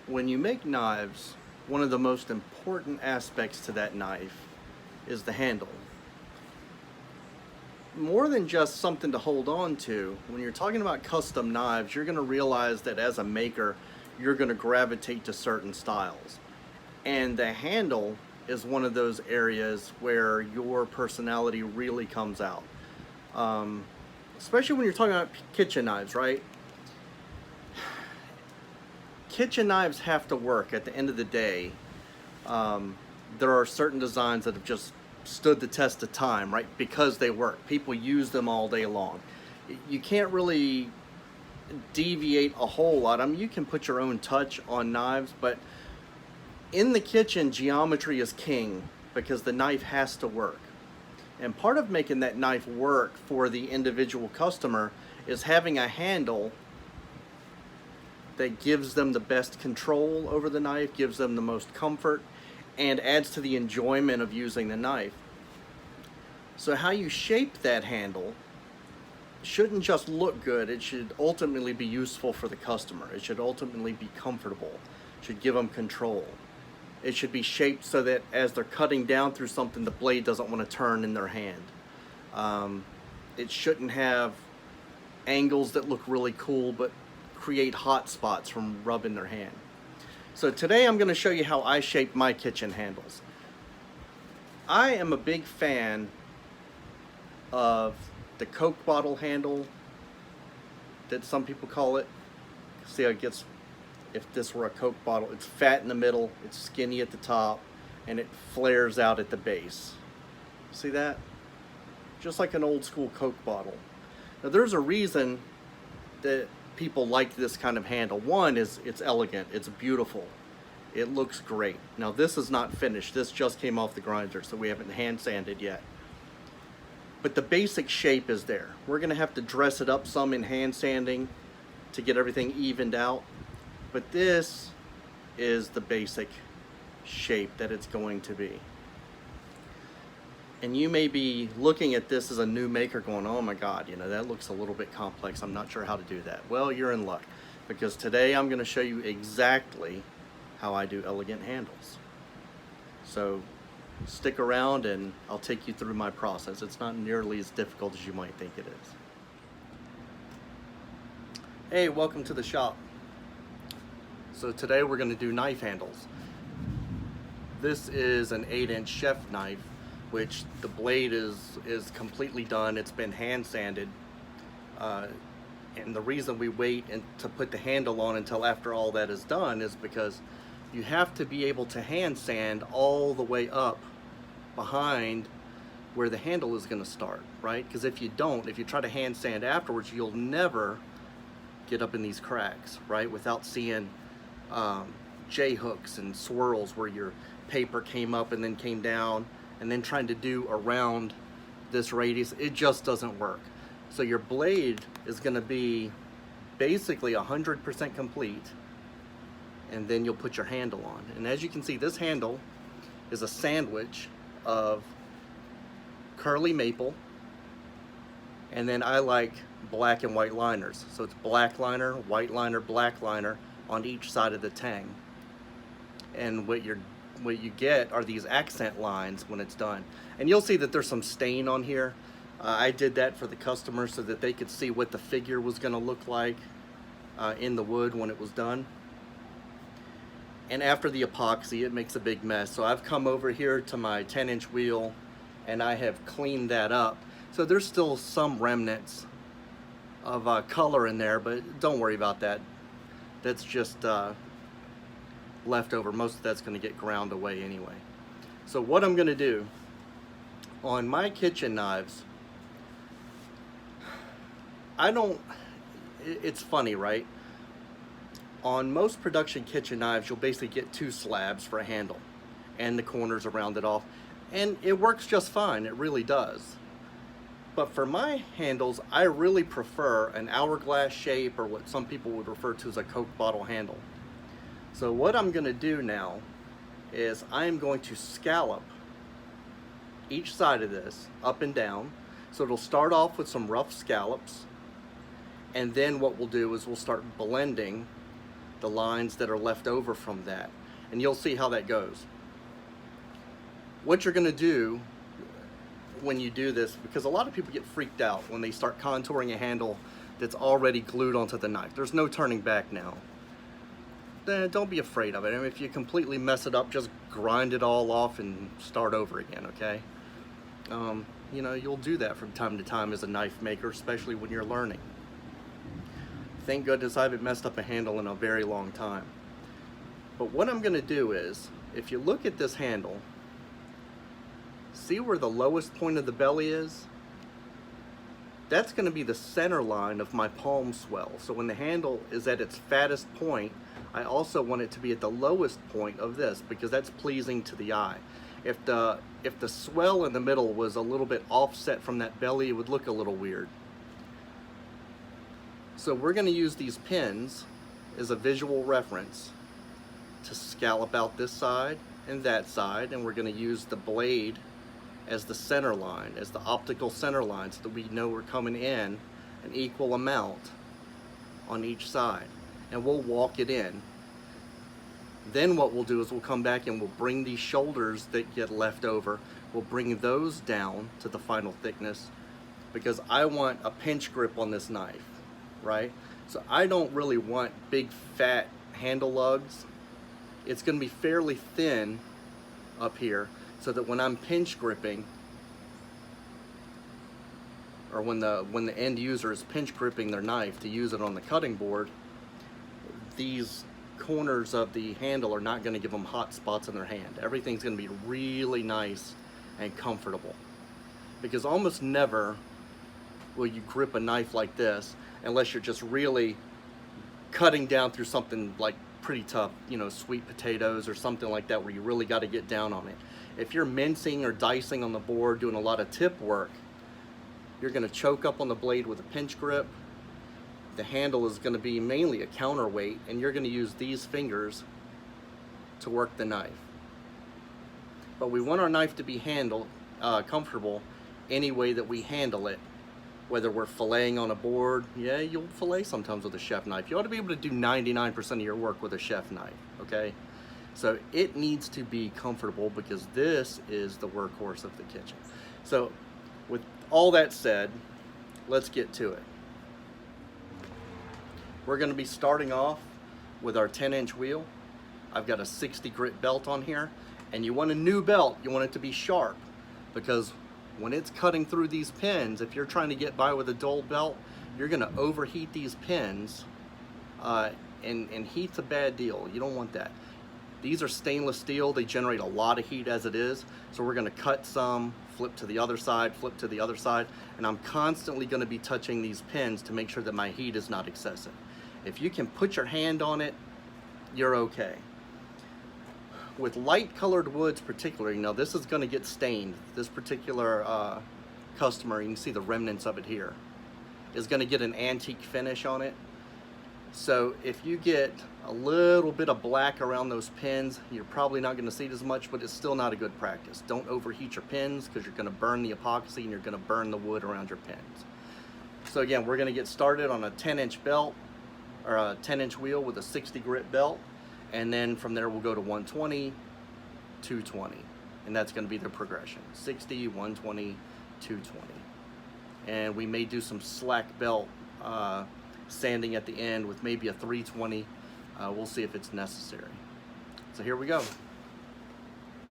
When you make knives, one of the most important aspects to that knife is the handle. More than just something to hold on to, when you're talking about custom knives, you're going to realize that as a maker, you're going to gravitate to certain styles. And the handle is one of those areas where your personality really comes out. Especially when you're talking about kitchen knives, right? Kitchen knives have to work at the end of the day. There are certain designs that have just stood the test of time, right? Because they work. People use them all day long. You can't really deviate a whole lot. I mean, you can put your own touch on knives, but in the kitchen, geometry is king because the knife has to work. And part of making that knife work for the individual customer is having a handle that gives them the best control over the knife, gives them the most comfort, and adds to the enjoyment of using the knife. So how you shape that handle shouldn't just look good, it should ultimately be useful for the customer. It should ultimately be comfortable. It should give them control. It should be shaped so that as they're cutting down through something, the blade doesn't want to turn in their hand. It shouldn't have angles that look really cool but create hot spots from rubbing their hand. So today I'm going to show you how I shape my kitchen handles. I am a big fan of the Coke bottle handle that some people call it. See how it gets, if this were a Coke bottle, it's fat in the middle, it's skinny at the top, and it flares out at the base. See that? Just like an old school Coke bottle. Now there's a reason that people like this kind of handle. One is it's elegant, it's beautiful, it looks great. Now this is not finished, this just came off the grinder, so we haven't hand sanded yet. But the basic shape is there. We're gonna have to dress it up some in hand sanding to get everything evened out. But this is the basic shape that it's going to be. And you may be looking at this as a new maker going, oh my God, you know, that looks a little bit complex. I'm not sure how to do that. Well, you're in luck, because today I'm going to show you exactly how I do elegant handles. So stick around and I'll take you through my process. It's not nearly as difficult as you might think it is. Hey, welcome to the shop. So today we're going to do knife handles. This is an 8-inch chef knife, which the blade is completely done. It's been hand sanded. And the reason we wait to put the handle on until after all that is done is because you have to be able to hand sand all the way up behind where the handle is going to start, right? Because if you don't, if you try to hand sand afterwards, you'll never get up in these cracks, right? Without seeing J-hooks and swirls where your paper came up and then came down, and then trying to do around this radius, it just doesn't work. So your blade is going to be basically 100% complete, and then you'll put your handle on. And as you can see, this handle is a sandwich of curly maple, and then I like black and white liners. So it's black liner, white liner, black liner on each side of the tang. And what you get are these accent lines when it's done. And you'll see that there's some stain on here. I did that for the customer so that they could see what the figure was going to look like in the wood when it was done. And after the epoxy, it makes a big mess. So I've come over here to my 10-inch wheel and I have cleaned that up. So there's still some remnants of color in there, but don't worry about that. That's just leftover. Most of that's going to get ground away anyway. So what I'm going to do on my kitchen knives, it's funny, right? On most production kitchen knives, you'll basically get 2 slabs for a handle and the corners are rounded off, and it works just fine. It really does. But for my handles, I really prefer an hourglass shape, or what some people would refer to as a Coke bottle handle. So what I'm going to do now is I'm going to scallop each side of this up and down. So it'll start off with some rough scallops, and then what we'll do is we'll start blending the lines that are left over from that, and you'll see how that goes. What you're going to do when you do this, because a lot of people get freaked out when they start contouring a handle that's already glued onto the knife. There's no turning back now. Then don't be afraid of it. I mean, if you completely mess it up, just grind it all off and start over again, okay? You know, you'll do that from time to time as a knife maker, especially when you're learning. Thank goodness I haven't messed up a handle in a very long time. But what I'm going to do is, if you look at this handle, see where the lowest point of the belly is? That's going to be the center line of my palm swell. So when the handle is at its fattest point, I also want it to be at the lowest point of this, because that's pleasing to the eye. If the swell in the middle was a little bit offset from that belly, it would look a little weird. So we're going to use these pins as a visual reference to scallop out this side and that side, and we're going to use the blade as the center line, as the optical center line, so that we know we're coming in an equal amount on each side, and we'll walk it in. Then what we'll do is we'll come back and we'll bring these shoulders that get left over, we'll bring those down to the final thickness, because I want a pinch grip on this knife, right? So I don't really want big fat handle lugs. It's going to be fairly thin up here, so that when I'm pinch gripping, or when the end user is pinch gripping their knife to use it on the cutting board, these corners of the handle are not going to give them hot spots in their hand. Everything's going to be really nice and comfortable, because almost never will you grip a knife like this unless you're just really cutting down through something like pretty tough, you know, sweet potatoes or something like that, where you really got to get down on it. If you're mincing or dicing on the board, doing a lot of tip work, you're going to choke up on the blade with a pinch grip. The handle is going to be mainly a counterweight, and you're going to use these fingers to work the knife. But we want our knife to be comfortable any way that we handle it. Whether we're filleting on a board, yeah, you'll fillet sometimes with a chef knife. You ought to be able to do 99% of your work with a chef knife, okay? So it needs to be comfortable, because this is the workhorse of the kitchen. So with all that said, let's get to it. We're going to be starting off with our 10-inch wheel. I've got a 60 grit belt on here, and you want a new belt. You want it to be sharp, because when it's cutting through these pins, if you're trying to get by with a dull belt, you're going to overheat these pins, and heat's a bad deal. You don't want that. These are stainless steel. They generate a lot of heat as it is, so we're going to cut some, flip to the other side, flip to the other side, and I'm constantly going to be touching these pins to make sure that my heat is not excessive. If you can put your hand on it, you're okay. With light colored woods particularly, now this is going to get stained. This particular customer, you can see the remnants of it here, is going to get an antique finish on it. So if you get a little bit of black around those pins, you're probably not going to see it as much, but it's still not a good practice. Don't overheat your pins, because you're going to burn the epoxy and you're going to burn the wood around your pins. So again, we're going to get started on a 10-inch belt, or a 10-inch wheel with a 60 grit belt, and then from there we'll go to 120, 220, and that's going to be the progression: 60, 120, 220. And we may do some slack belt sanding at the end with maybe a 320. We'll see if it's necessary. So here we go.